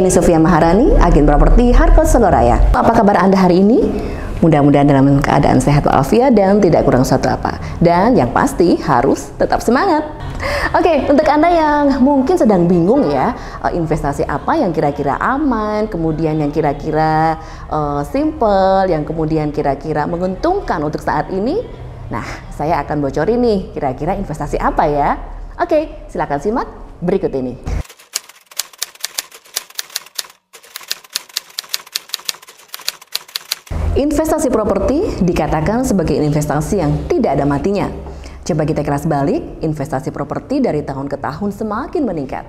Yeni Sofia Maharani, agen properti Harkos Soloraya. Apa kabar Anda hari ini? Mudah-mudahan dalam keadaan sehat walafiat dan tidak kurang suatu apa. Dan yang pasti harus tetap semangat. Oke, untuk Anda yang mungkin sedang bingung ya, investasi apa yang kira-kira aman, kemudian yang kira-kira simple, yang kemudian kira-kira menguntungkan untuk saat ini. Nah, saya akan bocorin nih, kira-kira investasi apa ya? Oke, silakan simak berikut ini. Investasi properti dikatakan sebagai investasi yang tidak ada matinya. Coba kita keras balik, investasi properti dari tahun ke tahun semakin meningkat.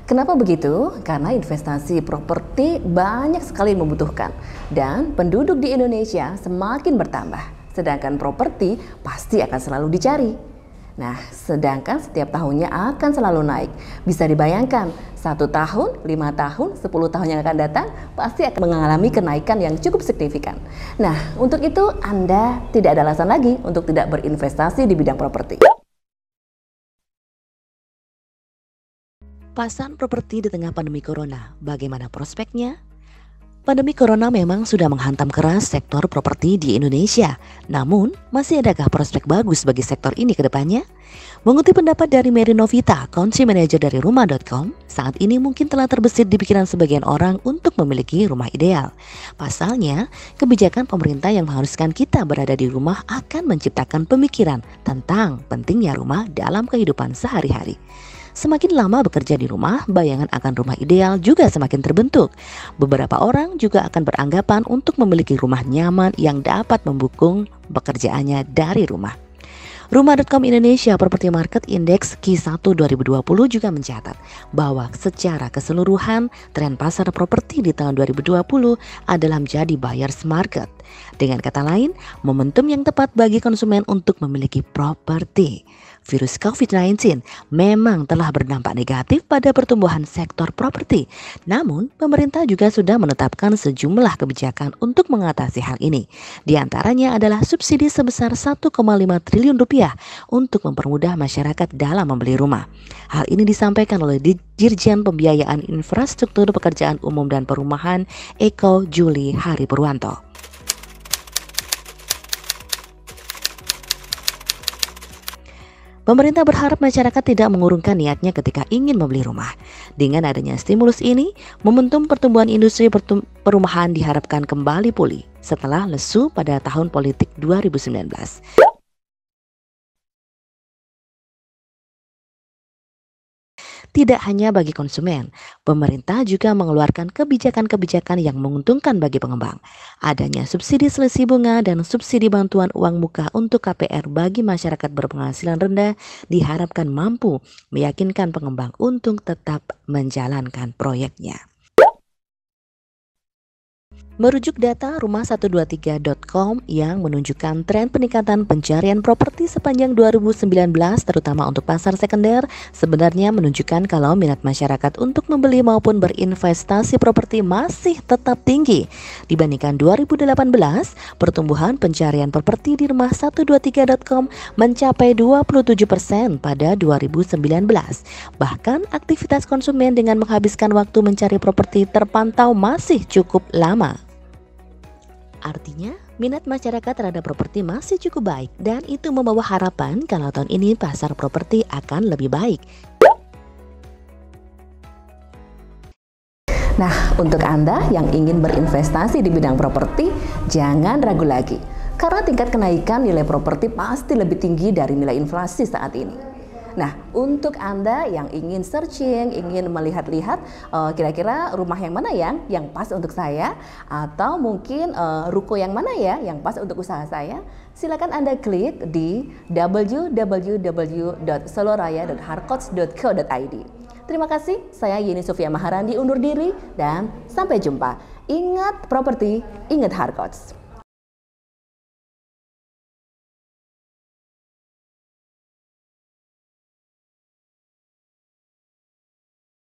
Kenapa begitu? Karena investasi properti banyak sekali membutuhkan dan penduduk di Indonesia semakin bertambah. Sedangkan properti pasti akan selalu dicari. Nah, sedangkan setiap tahunnya akan selalu naik. Bisa dibayangkan, 1 tahun, 5 tahun, 10 tahun yang akan datang pasti akan mengalami kenaikan yang cukup signifikan. Nah, untuk itu Anda tidak ada alasan lagi untuk tidak berinvestasi di bidang properti. Pasar properti di tengah pandemi corona, bagaimana prospeknya? Pandemi corona memang sudah menghantam keras sektor properti di Indonesia. Namun, masih adakah prospek bagus bagi sektor ini ke depannya? Mengutip pendapat dari Mary Novita, Country Manager dari Rumah.com, saat ini mungkin telah terbesit di pikiran sebagian orang untuk memiliki rumah ideal. Pasalnya, kebijakan pemerintah yang mengharuskan kita berada di rumah akan menciptakan pemikiran tentang pentingnya rumah dalam kehidupan sehari-hari. Semakin lama bekerja di rumah, bayangan akan rumah ideal juga semakin terbentuk. Beberapa orang juga akan beranggapan untuk memiliki rumah nyaman yang dapat mendukung pekerjaannya dari rumah. Rumah.com Indonesia Property Market Index Q1 2020 juga mencatat bahwa secara keseluruhan tren pasar properti di tahun 2020 adalah menjadi buyer's market. Dengan kata lain, momentum yang tepat bagi konsumen untuk memiliki properti. Virus COVID-19 memang telah berdampak negatif pada pertumbuhan sektor properti. Namun, pemerintah juga sudah menetapkan sejumlah kebijakan untuk mengatasi hal ini. Di antaranya adalah subsidi sebesar 1,5 triliun rupiah untuk mempermudah masyarakat dalam membeli rumah. Hal ini disampaikan oleh Dirjen Pembiayaan Infrastruktur Pekerjaan Umum dan Perumahan Eko Juli Hari Purwanto. Pemerintah berharap masyarakat tidak mengurungkan niatnya ketika ingin membeli rumah. Dengan adanya stimulus ini, momentum pertumbuhan industri perumahan diharapkan kembali pulih setelah lesu pada tahun politik 2019. Tidak hanya bagi konsumen, pemerintah juga mengeluarkan kebijakan-kebijakan yang menguntungkan bagi pengembang. Adanya subsidi selisih bunga dan subsidi bantuan uang muka untuk KPR bagi masyarakat berpenghasilan rendah diharapkan mampu meyakinkan pengembang untuk tetap menjalankan proyeknya. Merujuk data rumah123.com yang menunjukkan tren peningkatan pencarian properti sepanjang 2019 terutama untuk pasar sekunder sebenarnya menunjukkan kalau minat masyarakat untuk membeli maupun berinvestasi properti masih tetap tinggi. Dibandingkan 2018, pertumbuhan pencarian properti di rumah123.com mencapai 27% pada 2019. Bahkan aktivitas konsumen dengan menghabiskan waktu mencari properti terpantau masih cukup lama. Artinya, minat masyarakat terhadap properti masih cukup baik dan itu membawa harapan kalau tahun ini pasar properti akan lebih baik. Nah, untuk Anda yang ingin berinvestasi di bidang properti, jangan ragu lagi. Karena tingkat kenaikan nilai properti pasti lebih tinggi dari nilai inflasi saat ini. Nah, untuk Anda yang ingin searching, ingin melihat-lihat kira-kira rumah yang mana yang pas untuk saya, atau mungkin ruko yang mana ya yang pas untuk usaha saya, silakan Anda klik di www.soloraya.harkots.co.id. Terima kasih, saya Yeni Sofia Maharani undur diri dan sampai jumpa. Ingat properti, ingat Harkots.